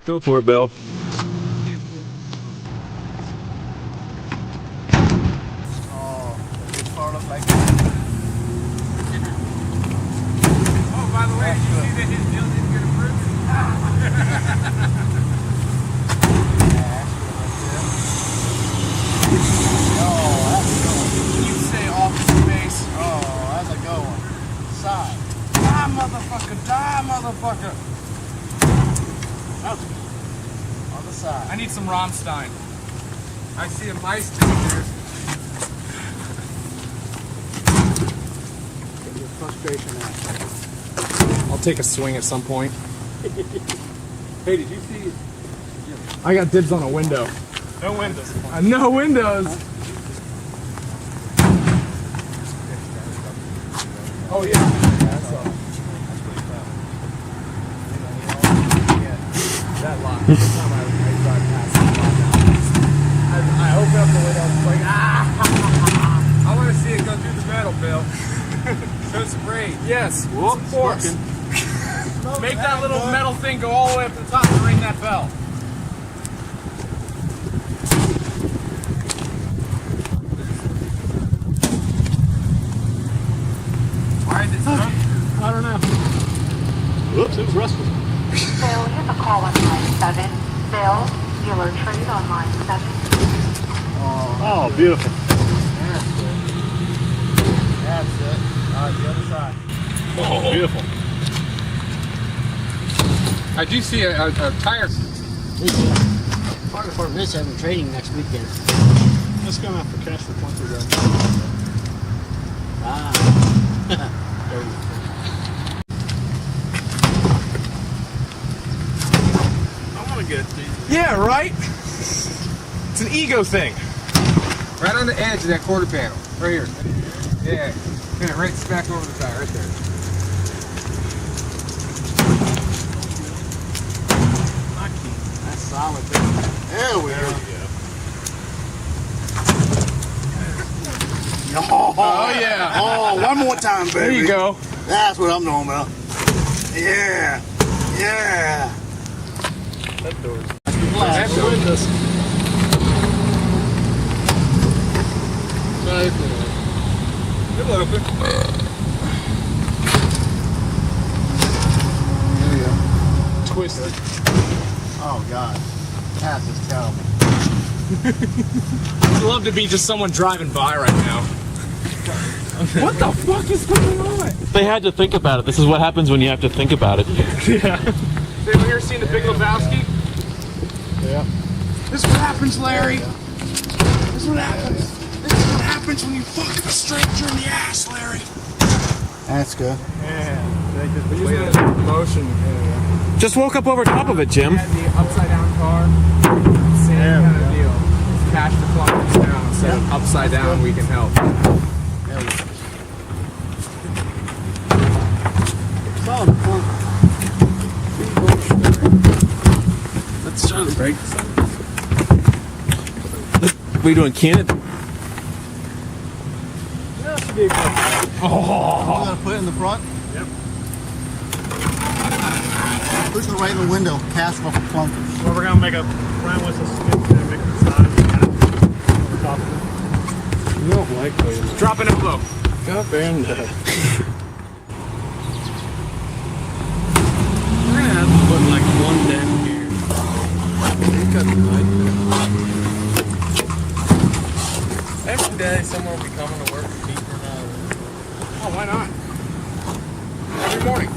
Go for it, Bill. Oh, this car looks like that. Oh, by the way, did you see that his deal didn't get approved? Oh, that's a good one. You say office space. Oh, that's a good one. Side. Die, motherfucker. Die, motherfucker. On the side. I need some Rammstein. I see a Meister here. Get your frustration out. I'll take a swing at some point. Hey, did you see? I got dibs on a window. No windows. No windows. Oh yeah. That lot. Every time I drive past that lot now, I open up the window. It's like I want to see it go through the metal, Bill. So sprayed. Yes. Whoop, Of course. Make that little metal thing go all the way up to the top and ring that bell. Why is it stuck? I don't know. Whoops, it was rustful. Bill, you have a call on line 7. Bill, dealer trade on line 7. Oh, beautiful. That's it. That's it. All right, the other side. Oh, beautiful. I do see a tire. Fire department is having training next weekend. Let's go out for cash for clunkers. I want to get these. Yeah, right? It's an ego thing. Right on the edge of that quarter panel. Right here. Yeah. Yeah, right smack over the tire, right there. That's solid. There we go. Oh, yeah. Oh, one more time, baby. There you go. That's what I'm talking about. Yeah. Yeah. That door's. Glass windows. It'll open. There you go. Twisted. Oh, God. That is terrible. I'd love to be just someone driving by right now. What the fuck is going on? They had to think about it. This is what happens when you have to think about it. Yeah. Has anyone here seen The Big Lebowski? Yeah. This is what happens, Larry. This is what happens. This is what happens when you fuck a stranger in the ass, Larry. That's good. Yeah. They just played it in motion. Just woke up over top of it, Jim. Had the upside down car. Same kind of deal. Just cash the clunkers down instead of upside down. We can help. There we go. Solid fun. Let's try to break this. What are you doing, Canada? That should be a good. Oh. I'm gonna put it in the front. Yep. Push the right in the window. Cast off the clunkers. Well, we're gonna make a round with a skip and make the size over top of it. You don't like those. Drop an envelope. God damn that. We're gonna have to put like one down here. You got the light. Every day someone will be coming to work and beating her nose. Oh, why not? Every morning.